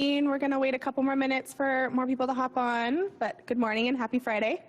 We're going to wait a couple more minutes for more people to hop on, but good morning and happy Friday.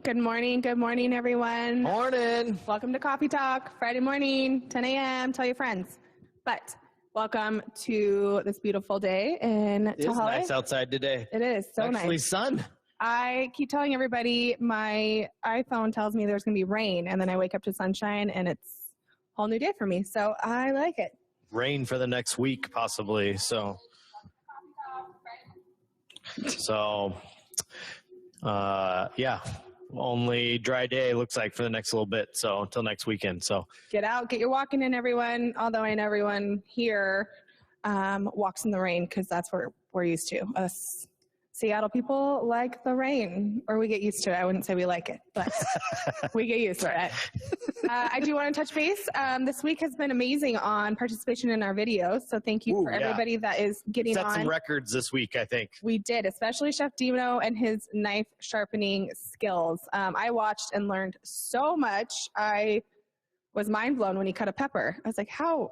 Good morning, everyone. Morning. Welcome to Coffee Talk, Friday morning, 10 a.m. Tell your friends. But welcome to this beautiful day in It is Tahale. nice outside today. It is so Actually, nice. sun. I keep telling everybody my iPhone tells me there's going to be rain, and then I wake up to sunshine, and it's a whole new day for me. So I like it. Rain for the next week, possibly. So, yeah. Only dry day looks like for the next little bit. So until next weekend. So get out, get your walking in, everyone. Although I know everyone here walks in the rain because that's what we're used to. Us Seattle people like the rain, or we get used to it. I wouldn't say we like it, but we get used to it. I do want to touch base. This week has been amazing on participation in our videos. So thank you for everybody that is getting on. Set some records this week, I think. We did, especially Chef Dino and his knife sharpening skills. I watched and learned so much. I was mind blown when he cut a pepper. I was like,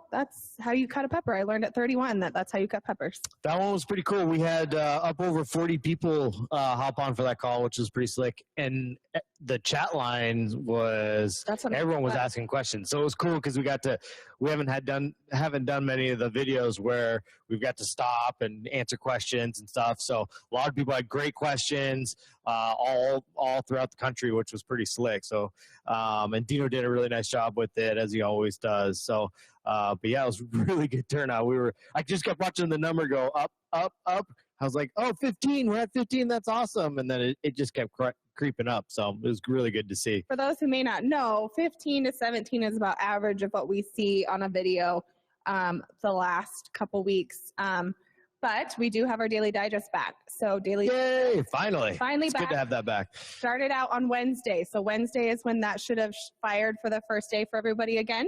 that's how you cut a pepper. I learned at 31 that's how you cut peppers. That one was pretty cool. We had up over 40 people hop on for that call, which was pretty slick. And the chat line was, everyone was asking questions. So it was cool because we haven't done many of the videos where we've got to stop and answer questions and stuff. So a lot of people had great questions all throughout the country, which was pretty slick. So, and Dino did a really nice job with it, as he always does. So, but yeah, it was a really good turnout. I just kept watching the number go up, up, up. I was like, oh, 15, we're at 15. That's awesome. And then it just kept creeping up. So it was really good to see. For those who may not know, 15 to 17 is about average of what we see on a video the last couple weeks. But we do have our Daily Digest back. So Yay, finally back. It's good to have that back. Started out on Wednesday. So Wednesday is when that should have fired for the first day for everybody again.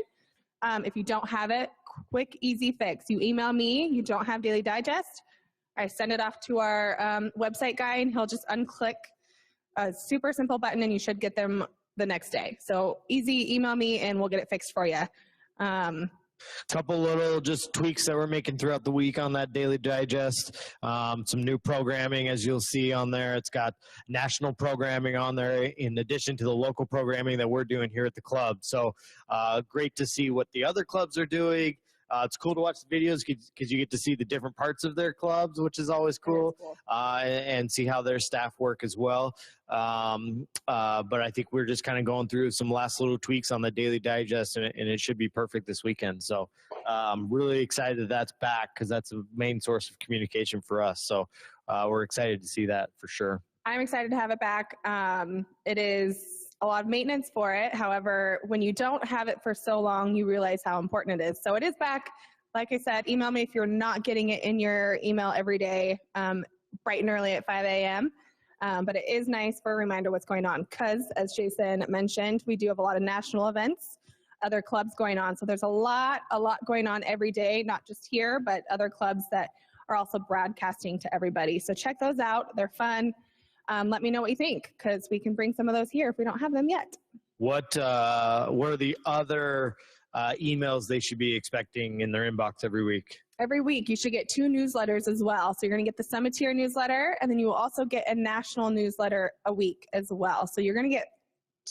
If you don't have it, quick, easy fix. You email me, you don't have Daily Digest. I send it off to our website guy, and he'll just unclick a super simple button, and you should get them the next day. So easy, email me, and we'll get it fixed for you. Couple little just tweaks that we're making throughout the week on that Daily Digest. Some new programming, as you'll see on there. It's got national programming on there in addition to the local programming that we're doing here at the club. So great to see what the other clubs are doing. It's cool to watch the videos because you get to see the different parts of their clubs, which is always cool, and see how their staff work as well. But I think we're just kind of going through some last little tweaks on the Daily Digest, and it should be perfect this weekend. So I'm really excited that's back because that's a main source of communication for us. So we're excited to see that for sure. I'm excited to have it back. It is a lot of maintenance for it. However, when you don't have it for so long, you realize how important it is. So it is back. Like I said, email me if you're not getting it in your email every day, bright and early at 5 a.m. But it is nice for a reminder what's going on because, as Jason mentioned, we do have a lot of national events, other clubs going on. So there's a lot going on every day, not just here, but other clubs that are also broadcasting to everybody. So check those out. They're fun. Let me know what you think, because we can bring some of those here if we don't have them yet. What are the other emails they should be expecting in their inbox every week? Every week, you should get 2 newsletters as well. So you're going to get the Summiteer newsletter, and then you will also get a national newsletter a week as well. So you're going to get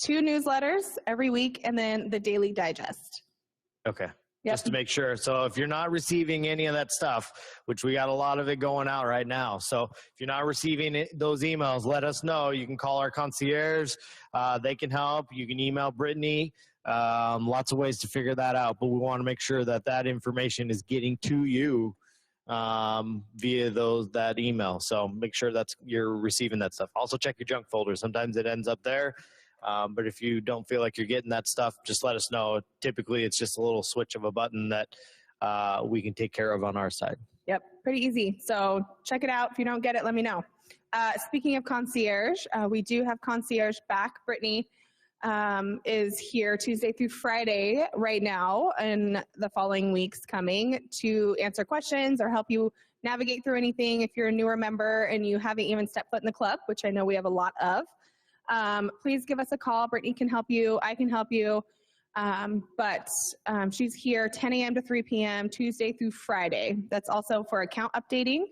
2 newsletters every week, and then the daily digest. Okay. Yep. Just to make sure. So if you're not receiving any of that stuff, which we got a lot of it going out right now. So if you're not receiving those emails, let us know. You can call our concierge. They can help. You can email Brittany. Lots of ways to figure that out, but we want to make sure that that information is getting to you via that email. So make sure you're receiving that stuff. Also check your junk folder. Sometimes it ends up there. But if you don't feel like you're getting that stuff, just let us know. Typically, it's just a little switch of a button that we can take care of on our side. Yep, pretty easy. So check it out. If you don't get it, let me know. Speaking of concierge, we do have concierge back. Brittany is here Tuesday through Friday right now and the following weeks coming to answer questions or help you navigate through anything if you're a newer member and you haven't even stepped foot in the club, which I know we have a lot of. Please give us a call. Brittany can help you. I can help you. But she's here 10 a.m. to 3 p.m. Tuesday through Friday. That's also for account updating.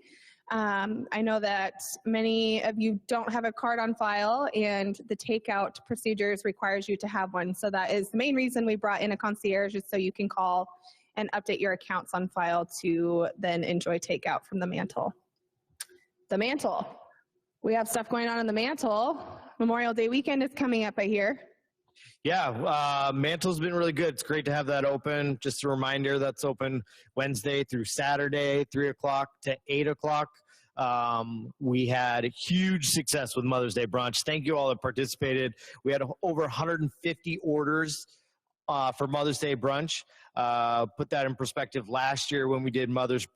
I know that many of you don't have a card on file, and the takeout procedures requires you to have one. So that is the main reason we brought in a concierge, is so you can call and update your accounts on file to then enjoy takeout from the Mantle. The Mantle. We have stuff going on in the Mantle. Memorial Day weekend is coming up, I hear. Yeah, Mantle's been really good. It's great to have that open. Just a reminder, that's open Wednesday through Saturday, 3 o'clock to 8 o'clock. We had a huge success with Mother's Day brunch. Thank you all that participated. We had over 150 orders for Mother's Day brunch. Put that in perspective, last year when we did Mother's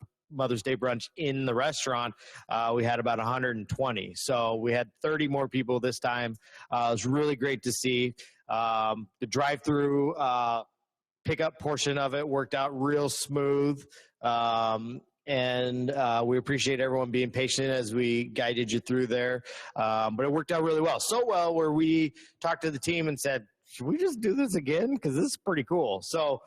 Day brunch in the restaurant, we had about 120. So we had 30 more people this time. It was really great to see. The drive-through pickup portion of it worked out real smooth. And we appreciate everyone being patient as we guided you through there. But it worked out really well. So well where we talked to the team and said, should we just do this again? Because this is pretty cool. So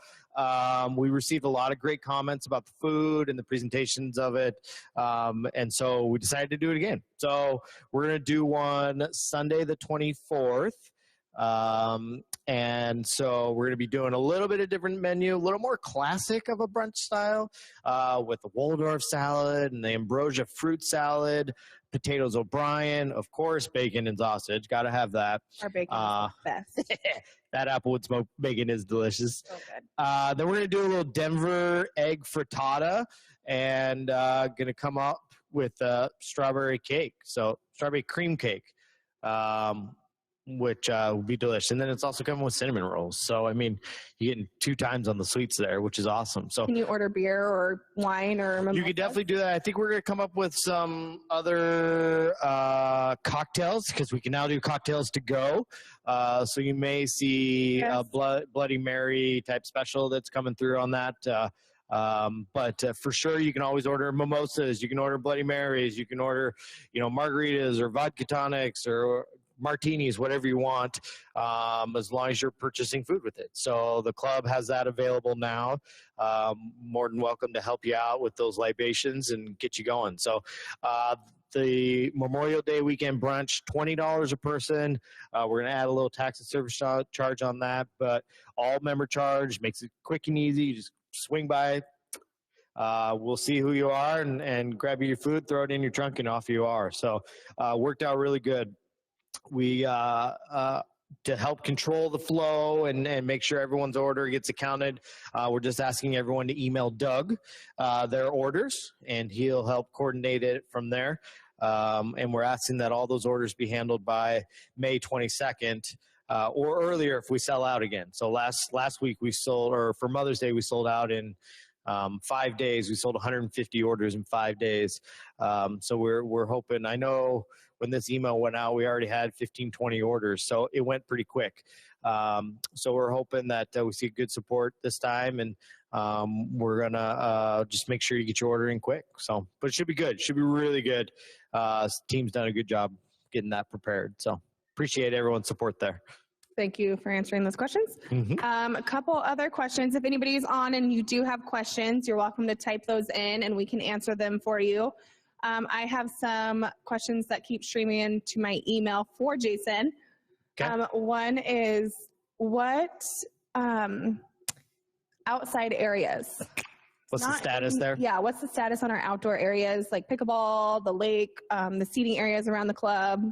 we received a lot of great comments about the food and the presentations of it. And so we decided to do it again. So we're going to do one Sunday the 24th. And so we're going to be doing a little bit of different menu, a little more classic of a brunch style, with the Waldorf salad and the ambrosia fruit salad, potatoes O'Brien, of course, bacon and sausage. Got to have that. Our bacon is the best. That Applewood smoked bacon is delicious. So good. Then we're going to do a little Denver egg frittata and going to come up with strawberry cake. So strawberry cream cake. Which will be delicious. And then it's also coming with cinnamon rolls. So, I mean, you're getting 2 times on the sweets there, which is awesome. So, can you order beer or wine or mimosa? You can definitely do that. I think we're going to come up with some other cocktails, because we can now do cocktails to go. So you may see a Bloody Mary type special that's coming through on that. But for sure, you can always order mimosas. You can order Bloody Marys. You can order, margaritas or vodka tonics or martinis, whatever you want, as long as you're purchasing food with it. So the club has that available now. More than welcome to help you out with those libations and get you going. So the Memorial Day weekend brunch, $20 a person. We're going to add a little tax and service charge on that, but all member charge, makes it quick and easy. You just swing by. We'll see who you are and grab your food, throw it in your trunk, and off you are. So worked out really good. We to help control the flow and make sure everyone's order gets accounted, we're just asking everyone to email Doug their orders, and he'll help coordinate it from there. And we're asking that all those orders be handled by May 22nd or earlier if we sell out again. So last week we sold, or for Mother's Day we sold out in 5 days. We sold 150 orders in 5 days. So we're hoping, I know when this email went out, we already had 15, 20 orders. So it went pretty quick. So we're hoping that we see good support this time, and we're gonna just make sure you get your order in quick. So, but it should be good. It should be really good. Team's done a good job getting that prepared. So appreciate everyone's support there. Thank you for answering those questions. A couple other questions. If anybody's on and you do have questions, you're welcome to type those in and we can answer them for you. I have some questions that keep streaming into my email for Jason. Okay. One is, what outside areas? What's the status there? Yeah, what's the status on our outdoor areas, like pickleball, the lake, the seating areas around the club?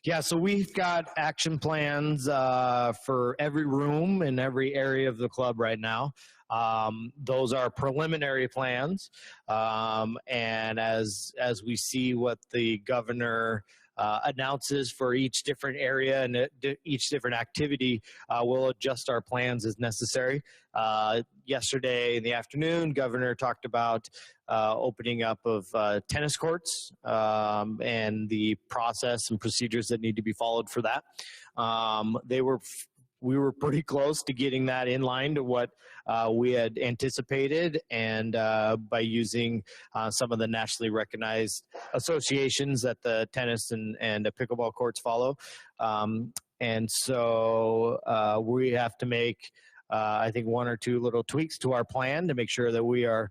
Yeah, so we've got action plans for every room in every area of the club right now. Those are preliminary plans, and as we see what the governor announces for each different area and each different activity, we'll adjust our plans as necessary. Yesterday in the afternoon, Governor talked about opening up of tennis courts and the process and procedures that need to be followed for that. We were pretty close to getting that in line to what we had anticipated, and by using some of the nationally recognized associations that the tennis and the pickleball courts follow. And so we have to make, I think, one or two little tweaks to our plan to make sure that we are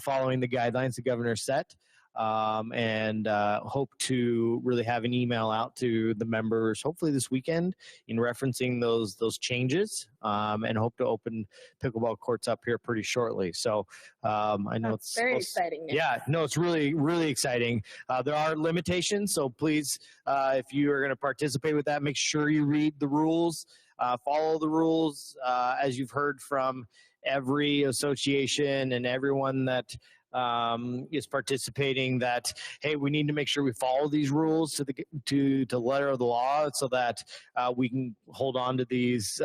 following the guidelines the governor set. And hope to really have an email out to the members hopefully this weekend in referencing those changes, and hope to open pickleball courts up here pretty shortly. So I know it's very exciting news. Yeah, no, it's really, really exciting. There are limitations, so please, if you are going to participate with that, make sure you read the rules, follow the rules, as you've heard from every association and everyone that is participating, that, hey, we need to make sure we follow these rules to the letter of the law so that we can hold on to these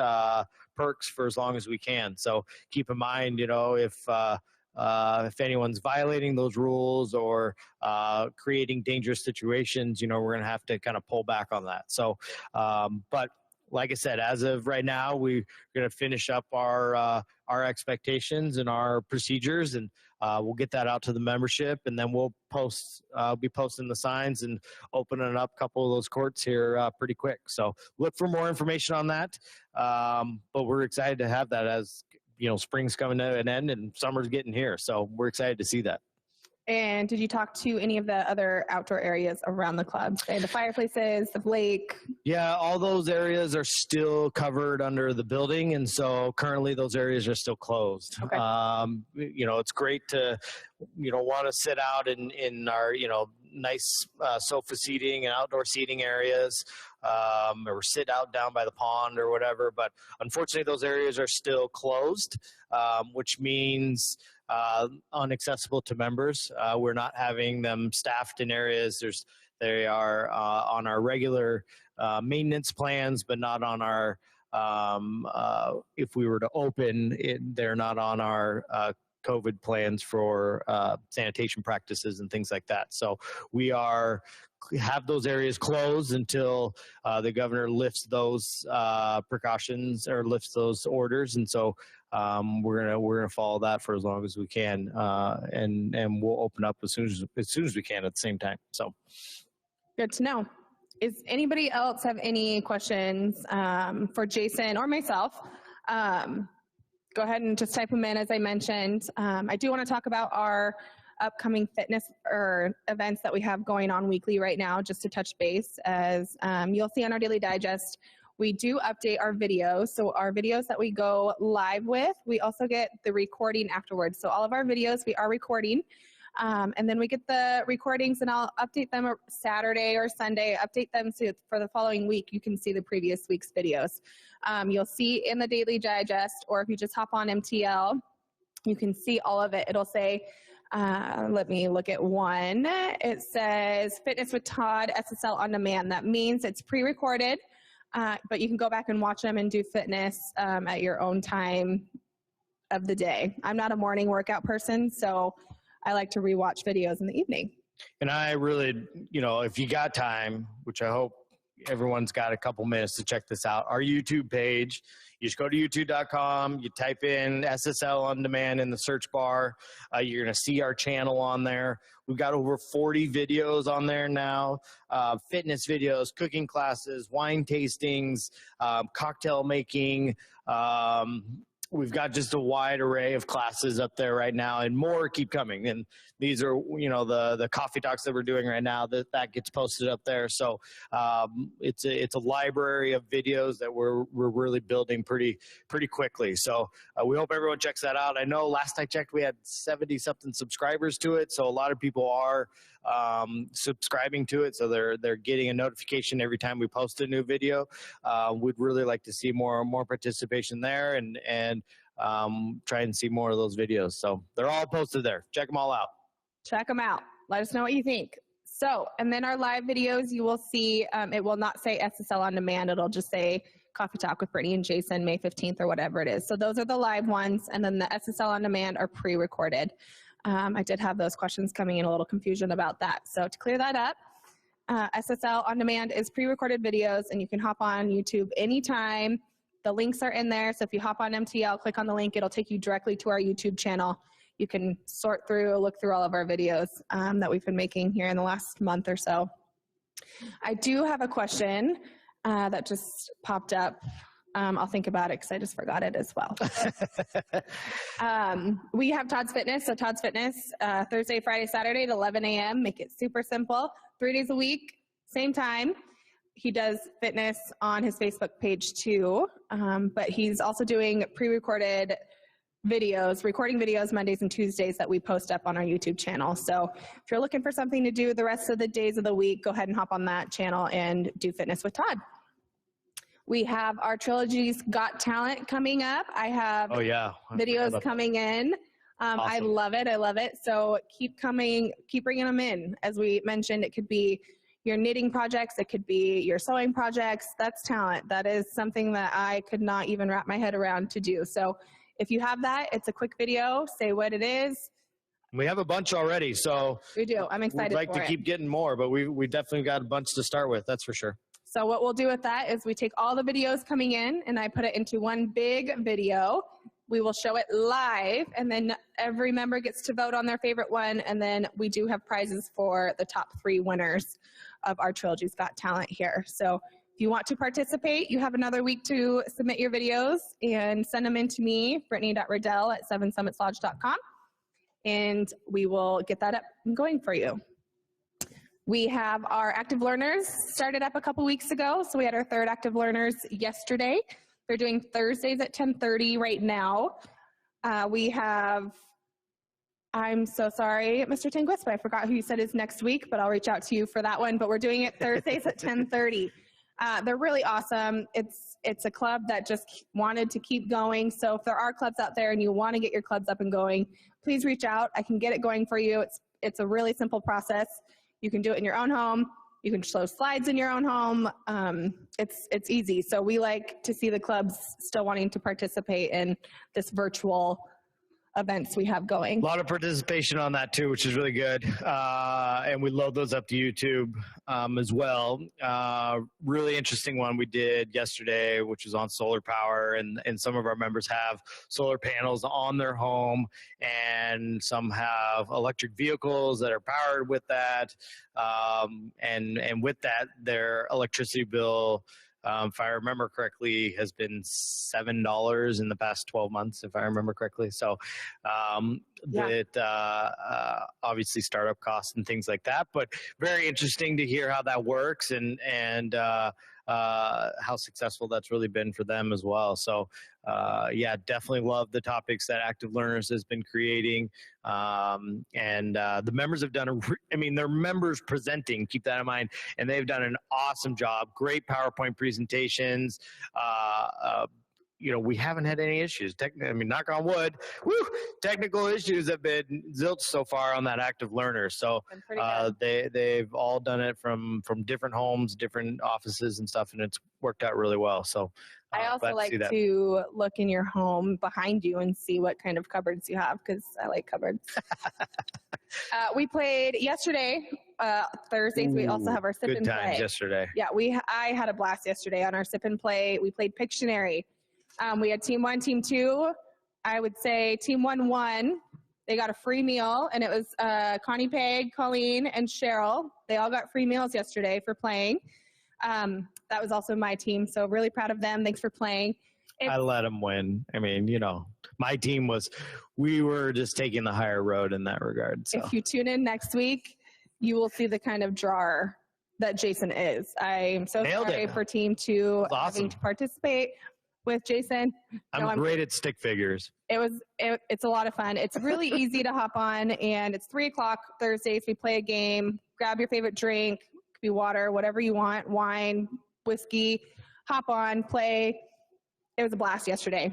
perks for as long as we can. So keep in mind, if anyone's violating those rules or creating dangerous situations, we're going to have to kind of pull back on that. So, but like I said, as of right now, we're going to finish up our expectations and our procedures, and we'll get that out to the membership, and then we'll be posting the signs and opening up a couple of those courts here pretty quick. So look for more information on that. But we're excited to have that, as spring's coming to an end and summer's getting here. So we're excited to see that. And did you talk to any of the other outdoor areas around the club? Say the fireplaces, the lake? Yeah, all those areas are still covered under the building, and so currently those areas are still closed. Okay. It's great to, want to sit out in our, nice sofa seating and outdoor seating areas, or sit out down by the pond or whatever. But unfortunately, those areas are still closed, which means unaccessible to members. We're not having them staffed in areas. They are on our regular maintenance plans, but not on our, if we were to open it, they're not on our COVID plans for sanitation practices and things like that. So we have those areas closed until the governor lifts those precautions or lifts those orders. And so we're gonna follow that for as long as we can, and we'll open up as soon as we can at the same time. So good to know. Is anybody else have any questions for Jason or myself? Go ahead and just type them in, as I mentioned. I do want to talk about our upcoming fitness or events that we have going on weekly right now, just to touch base. As you'll see on our daily digest, we do update our videos. So our videos that we go live with, we also get the recording afterwards. So all of our videos we are recording, and then we get the recordings, and I'll update them Saturday or Sunday, update them so for the following week you can see the previous week's videos. You'll see in the daily digest, or if you just hop on MTL, you can see all of it. It'll say, let me look at one. It says Fitness with Todd SSL on demand. That means it's pre-recorded, but you can go back and watch them and do fitness at your own time of the day. I'm not a morning workout person, so I like to rewatch videos in the evening. And I really, if you got time, which I hope everyone's got a couple minutes to check this out, our YouTube page, you just go to youtube.com, you type in SSL On Demand in the search bar. You're going to see our channel on there. We've got over 40 videos on there now, fitness videos, cooking classes, wine tastings, cocktail making. We've got just a wide array of classes up there right now, and more keep coming. And these are, the coffee talks that we're doing right now, that gets posted up there. So it's a library of videos that we're really building pretty quickly. So we hope everyone checks that out. I know last I checked, we had 70 something subscribers to it. So a lot of people are subscribing to it, so they're getting a notification every time we post a new video. We'd really like to see more participation there, and try and see more of those videos. So they're all posted there. Check them all out. Check them out. Let us know what you think. So, and then our live videos, you will see, it will not say SSL On Demand. It'll just say Coffee Talk with Brittany and Jason, May 15th or whatever it is. So those are the live ones. And then the SSL On Demand are pre-recorded. I did have those questions coming in, a little confusion about that. So to clear that up, SSL On Demand is pre-recorded videos, and you can hop on YouTube anytime. The links are in there. So if you hop on MTL, click on the link, it'll take you directly to our YouTube channel. You can sort through, look through all of our videos that we've been making here in the last month or so. I do have a question that just popped up. I'll think about it because I just forgot it as well. We have Todd's Fitness. So Todd's Fitness, Thursday, Friday, Saturday at 11 a.m. Make it super simple. 3 days a week, same time. He does fitness on his Facebook page too, but he's also doing pre-recorded videos, recording videos Mondays and Tuesdays that we post up on our YouTube channel. So if you're looking for something to do the rest of the days of the week, go ahead and hop on that channel and do fitness with Todd. We have our Trilogy's Got Talent coming up. I have videos coming in. Awesome. I love it. I love it. So keep bringing them in. As we mentioned, it could be your knitting projects. It could be your sewing projects. That's talent. That is something that I could not even wrap my head around to do. So if you have that, it's a quick video. Say what it is. We have a bunch already, so we do. I'm excited. We'd like to keep getting more, but we definitely got a bunch to start with. That's for sure. So what we'll do with that is we take all the videos coming in, and I put it into one big video. We will show it live, and then every member gets to vote on their favorite one, and then we do have prizes for the top 3 winners of our Trilogy's Got Talent here. So if you want to participate, you have another week to submit your videos and send them in to me, Brittany.Riddell@sevensummitslodge.com, and we will get that up and going for you. We have our active learners started up a couple weeks ago. So we had our 3rd active learners yesterday. They're doing Thursdays at 10:30 right now. I'm so sorry, Mr. Tanquist, but I forgot who you said is next week, but I'll reach out to you for that one. But we're doing it Thursdays at 10:30. They're really awesome. It's a club that just wanted to keep going. So if there are clubs out there and you want to get your clubs up and going, please reach out. I can get it going for you. It's a really simple process. You can do it in your own home. You can show slides in your own home. It's easy. So we like to see the clubs still wanting to participate in this virtual events we have going. A lot of participation on that too, which is really good. And we load those up to YouTube as well. Really interesting one we did yesterday, which was on solar power, and some of our members have solar panels on their home, and some have electric vehicles that are powered with that. And with that, their electricity bill, if I remember correctly, has been $7 in the past 12 months, if I remember correctly. So obviously startup costs and things like that, but very interesting to hear how that works and how successful that's really been for them as well. So definitely love the topics that Active Learners has been creating. The members have done they're members presenting, keep that in mind, and they've done an awesome job. Great PowerPoint presentations, we haven't had any issues. I mean, knock on wood, technical issues have been zilch so far on that active learner. So they've all done it from different homes, different offices and stuff, and it's worked out really well. So I also like to look in your home behind you and see what kind of cupboards you have, because I like cupboards. We played yesterday, Thursdays. We also have our sip and play. Good times yesterday. Yeah, I had a blast yesterday on our sip and play. We played Pictionary. We had team 1, team 2. I would say team 1 won. They got a free meal, and it was Connie Peg, Colleen, and Cheryl. They all got free meals yesterday for playing. That was also my team, so really proud of them. Thanks for playing. I let them win. I mean, my team we were just taking the higher road in that regard. So. If you tune in next week, you will see the kind of drawer that Jason is. I'm so sorry for team 2 having to participate with Jason. I'm great at stick figures. It's a lot of fun. It's really easy to hop on, and it's 3:00 Thursdays. We play a game. Grab your favorite drink. It could be water, whatever you want, wine, whiskey. Hop on, play. It was a blast yesterday.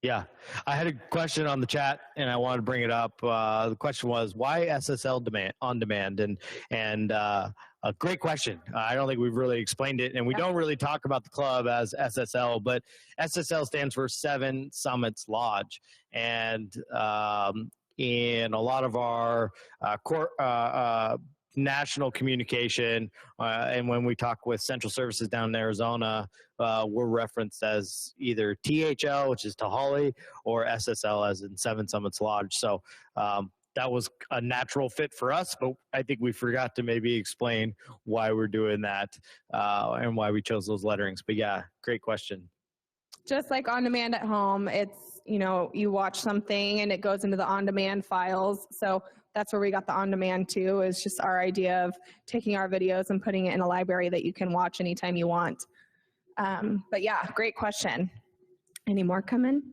Yeah. I had a question on the chat, and I wanted to bring it up. The question was, why SSL on demand? And a great question. I don't think we've really explained it, and we don't really talk about the club as SSL, but SSL stands for Seven Summits Lodge. And in a lot of our national communication, and when we talk with Central Services down in Arizona, we're referenced as either THL, which is Tahali, or SSL, as in Seven Summits Lodge. So that was a natural fit for us, but I think we forgot to maybe explain why we're doing that and why we chose those letterings. But yeah, great question. Just like on demand at home, it's, you watch something and it goes into the on-demand files. So that's where we got the on-demand too, is just our idea of taking our videos and putting it in a library that you can watch anytime you want. But yeah, great question. Any more coming?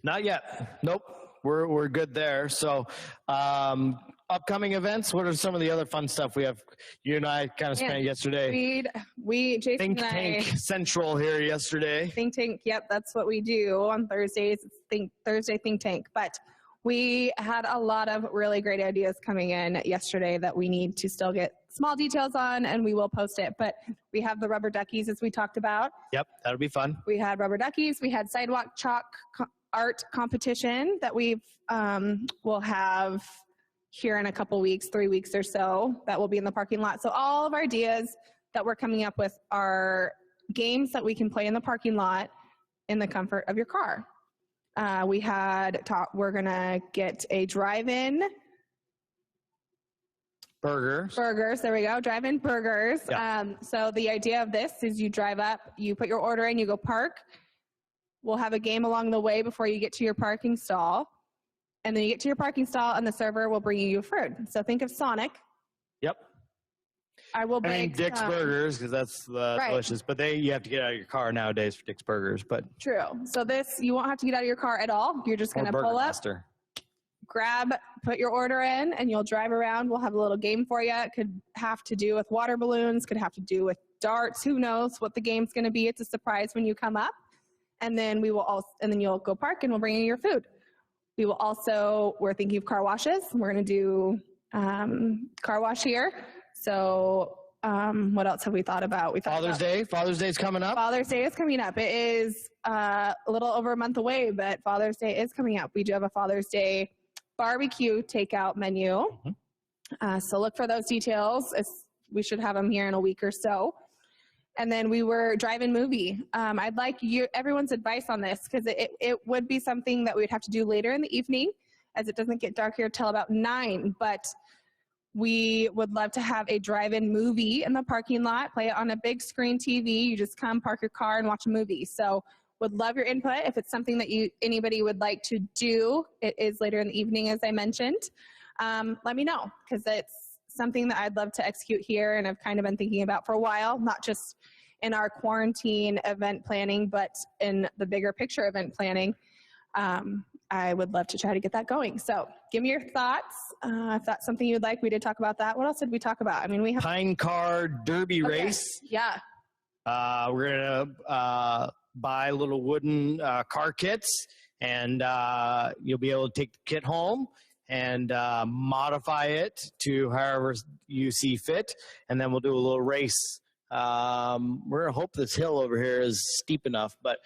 Not yet. Nope. We're good there. So upcoming events, what are some of the other fun stuff we have? You and I kind of spent yesterday. Jason Think Tank Central here yesterday. Think Tank, yep, that's what we do on Thursdays. It's Thursday Think Tank. But we had a lot of really great ideas coming in yesterday that we need to still get small details on, and we will post it. But we have the rubber duckies, as we talked about. Yep, that'll be fun. We had rubber duckies. We had sidewalk chalk art competition that we'll have here in a couple weeks, 3 weeks or so, that will be in the parking lot. So all of our ideas that we're coming up with are games that we can play in the parking lot in the comfort of your car. We're gonna get a drive-in burgers. There we go. Drive-in burgers. Yeah. So the idea of this is you drive up, you put your order in, you go park. We'll have a game along the way before you get to your parking stall. And then you get to your parking stall and the server will bring you your food. So think of Sonic. Yep. I will bring Dick's Burgers, because that's delicious. But you have to get out of your car nowadays for Dick's Burgers. But true. So you won't have to get out of your car at all. You're just going to pull up, put your order in, and you'll drive around. We'll have a little game for you. It could have to do with water balloons, could have to do with darts. Who knows what the game's going to be? It's a surprise when you come up. And then you'll go park and we'll bring you your food. We're thinking of car washes. We're going to do car wash here. So what else have we thought about? Father's Day. Father's Day is coming up. Father's Day is coming up. It is a little over a month away, but Father's Day is coming up. We do have a Father's Day barbecue takeout menu. Mm-hmm. So look for those details. We should have them here in a week or so. And then we were drive-in movie. I'd like everyone's advice on this, because it would be something that we would have to do later in the evening, as it doesn't get dark here till about 9. But we would love to have a drive-in movie in the parking lot, play it on a big screen TV. You just come, park your car, and watch a movie. So would love your input. If it's something that anybody would like to do, it is later in the evening, as I mentioned. Let me know, because it's something that I'd love to execute here, and I've kind of been thinking about for a while, not just in our quarantine event planning, but in the bigger picture event planning. I would love to try to get that going. So give me your thoughts. If that's something you'd like, we did talk about that. What else did we talk about? I mean, we have Pine Car Derby race. Yeah. We're going to buy little wooden car kits, and you'll be able to take the kit home and modify it to however you see fit, and then we'll do a little race. We're gonna hope this hill over here is steep enough, but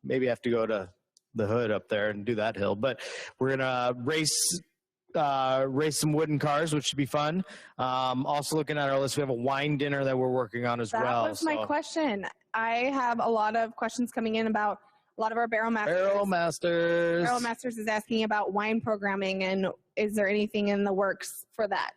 maybe I have to go to the hood up there and do that hill. But we're gonna race some wooden cars, which should be fun. Also looking at our list, we have a wine dinner that we're working on as well. That was my question. I have a lot of questions coming in about a lot of our Barrel Masters. Barrel Masters. Barrel Masters is asking about wine programming, and is there anything in the works for that?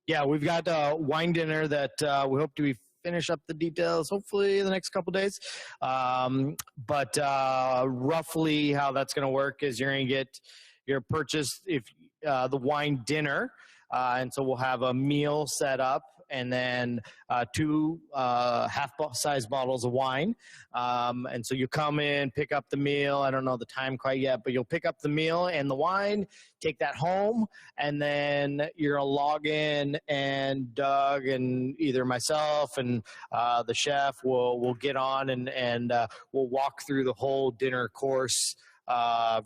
Yeah, we've got a wine dinner that we hope to finish up the details hopefully in the next couple days. But roughly how that's going to work is you're going to get your purchase the wine dinner, and so we'll have a meal set up, and then 2 half-size bottles of wine. And so you come in, pick up the meal. I don't know the time quite yet, but you'll pick up the meal and the wine, take that home, and then you're going to log in, and Doug and either myself and the chef will get on, and we'll walk through the whole dinner course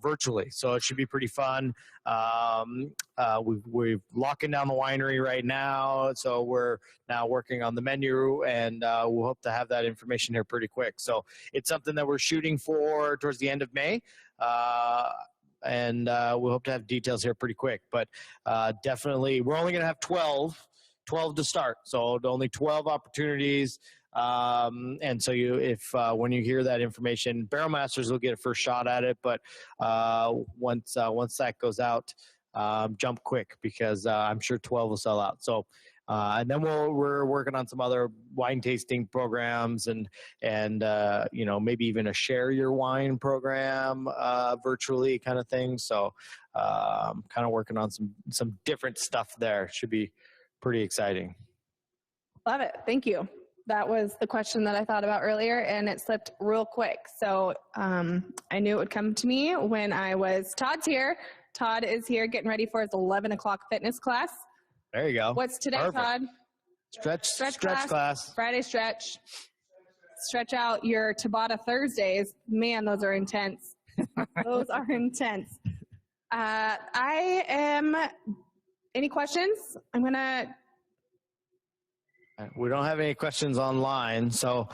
virtually. So it should be pretty fun. We're locking down the winery right now, so we're now working on the menu, and we'll hope to have that information here pretty quick. So it's something that we're shooting for towards the end of May, and we hope to have details here pretty quick. But definitely, we're only going to have 12 to start, so only 12 opportunities. And so when you hear that information, Barrel Masters will get a first shot at it, but once that goes out, jump quick, because I'm sure 12 will sell out. So and then we're working on some other wine tasting programs, and maybe even a share your wine program virtually kind of thing. So kind of working on some different stuff there. Should be pretty exciting. Love it. Thank you. That was the question that I thought about earlier, and it slipped real quick. So I knew it would come to me when Todd's here. Todd is here getting ready for his 11 o'clock fitness class. There you go. What's today, Perfect. Todd? Stretch class. Friday stretch. Stretch out your Tabata Thursdays. Man, those are intense. Those are intense. Any questions? We don't have any questions online, so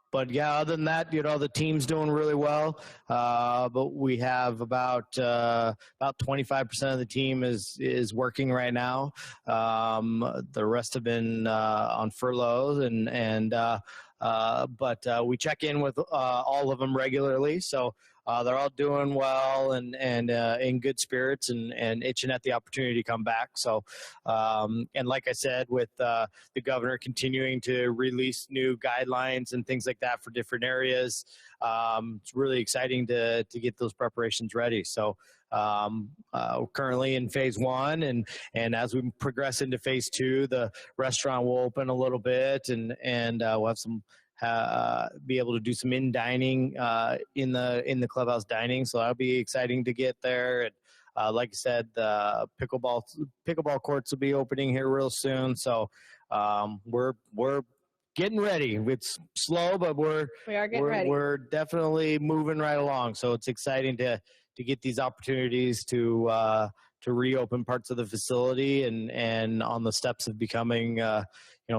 but yeah, other than that, the team's doing really well. But we have about 25% of the team is working right now. The rest have been on furloughs, but we check in with all of them regularly. So they're all doing well and in good spirits and itching at the opportunity to come back. So, and like I said, with the governor continuing to release new guidelines and things like that for different areas, it's really exciting to get those preparations ready. So currently in phase 1, and as we progress into phase 2, the restaurant will open a little bit, and we'll have some be able to do some in-dining in the clubhouse dining. So that'll be exciting to get there. And like I said, the pickleball courts will be opening here real soon. So we're getting ready. It's slow, but we're getting ready. We're definitely moving right along. So it's exciting to get these opportunities to reopen parts of the facility and on the steps of becoming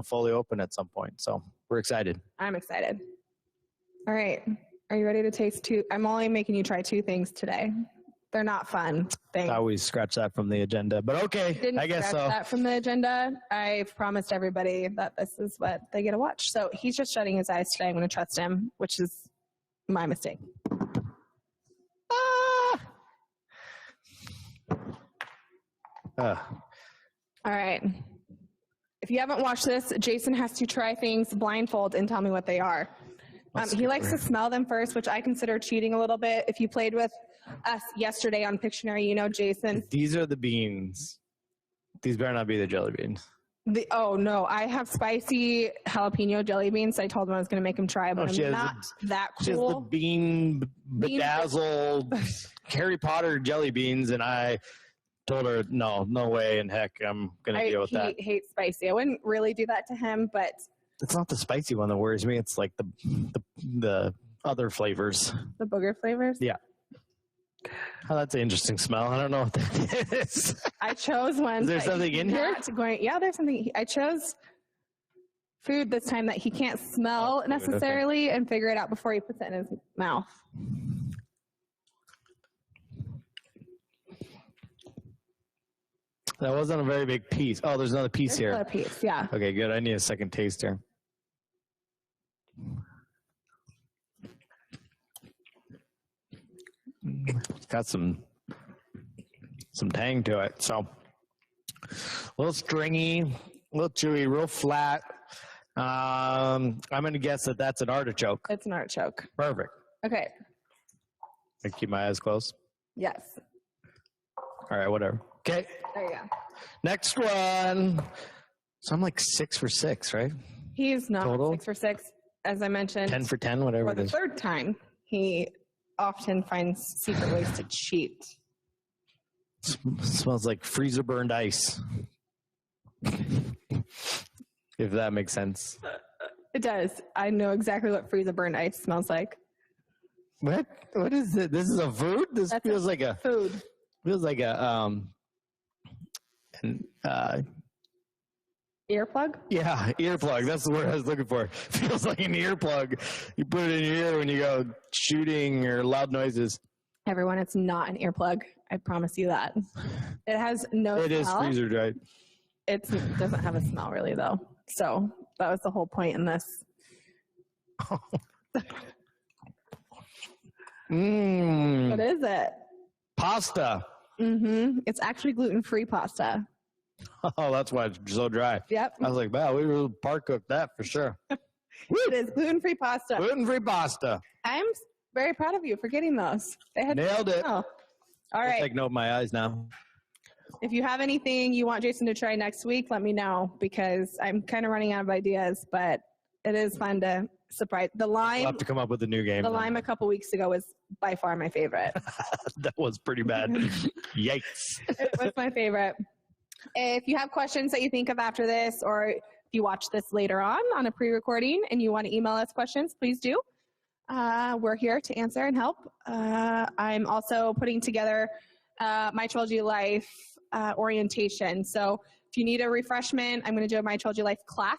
fully open at some point. So we're excited. I'm excited. All right. Are you ready to taste 2? I'm only making you try 2 things today. They're not fun. Thanks. I always scratch that from the agenda, but okay. I guess so. That from the agenda. I've promised everybody that this is what they get to watch. So he's just shutting his eyes today. I'm going to trust him, which is my mistake. All right. If you haven't watched this, Jason has to try things blindfold and tell me what they are. He likes to smell them first, which I consider cheating a little bit. If you played with us yesterday on Pictionary, Jason. These are the beans. These better not be the jelly beans. Oh, no. I have spicy jalapeno jelly beans. So I told him I was going to make him try, but I'm not that cool. She has the bean bedazzled Harry Potter jelly beans, and I told her, no way in heck I'm going to deal with that. He hates spicy. I wouldn't really do that to him, but It's not the spicy one that worries me. It's like the other flavors. The booger flavors? Yeah. Oh, that's an interesting smell. I don't know what that is. I chose one. Is there something in here? Yeah, there's something. I chose food this time that he can't smell necessarily and figure it out before he puts it in his mouth. That wasn't a very big piece. Oh, there's another piece here. Another piece, yeah. Okay, good. I need a second taste here. It's got some tang to it. So a little stringy, a little chewy, real flat. I'm going to guess that that's an artichoke. It's an artichoke. Perfect. Okay. I keep my eyes closed. Yes. All right, whatever. Okay. There you go. Next one. So I'm like 6 for 6, right? He's not Total? 6 for 6, as I mentioned. 10 for 10, whatever For it the is. third time, he often finds secret ways to cheat. Smells like freezer burned ice. If that makes sense. It does. I know exactly what freezer burned ice smells like. What? What is it? This is a food? This That's feels like a food. Earplug? Yeah, earplug. That's the word I was looking for. Feels like an earplug. You put it in your ear when you go shooting or loud noises. Everyone, it's not an earplug. I promise you that. It has no smell. It is freezer dried. It doesn't have a smell really though. So that was the whole point in this. Mmm. What is it? Pasta. It's actually gluten-free pasta. Oh, that's why it's so dry. Yep. I was like, wow, we will part cook that for sure. It is gluten-free pasta. Gluten-free pasta. I'm very proud of you for getting those. They had Nailed it. Oh. All I'll right. take note of my eyes now. If you have anything you want Jason to try next week, let me know because I'm kind of running out of ideas, but it is fun to surprise. The We'll lime, have to come up with a new game. the then. lime a couple weeks ago was by far my favorite. That was pretty bad. Yikes. It was my favorite. If you have questions that you think of after this, or if you watch this later on a pre-recording and you want to email us questions, please do. We're here to answer and help. I'm also putting together My Trilogy Life orientation. So if you need a refreshment, I'm going to do a My Trilogy Life class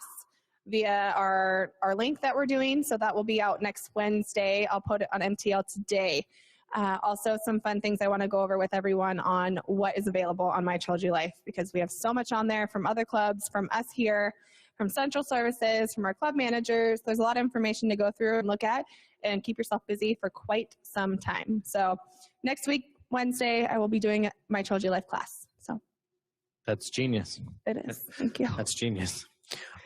via our link that we're doing. So that will be out next Wednesday. I'll put it on MTL today. Also, some fun things I want to go over with everyone on what is available on My Trilogy Life, because we have so much on there from other clubs, from us here, from central services, from our club managers. There's a lot of information to go through and look at and keep yourself busy for quite some time. So next week, Wednesday, I will be doing My Trilogy Life class. So That's genius. it is. Thank you. That's genius.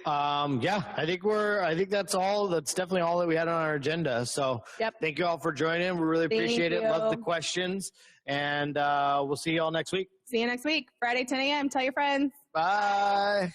Yeah, I think that's all. That's definitely all that we had on our agenda. So Yep. thank you all for joining. We really Thank appreciate it. Love the you. questions. And we'll see you all next week. See you next week, Friday, 10 a.m. Tell your friends. Bye.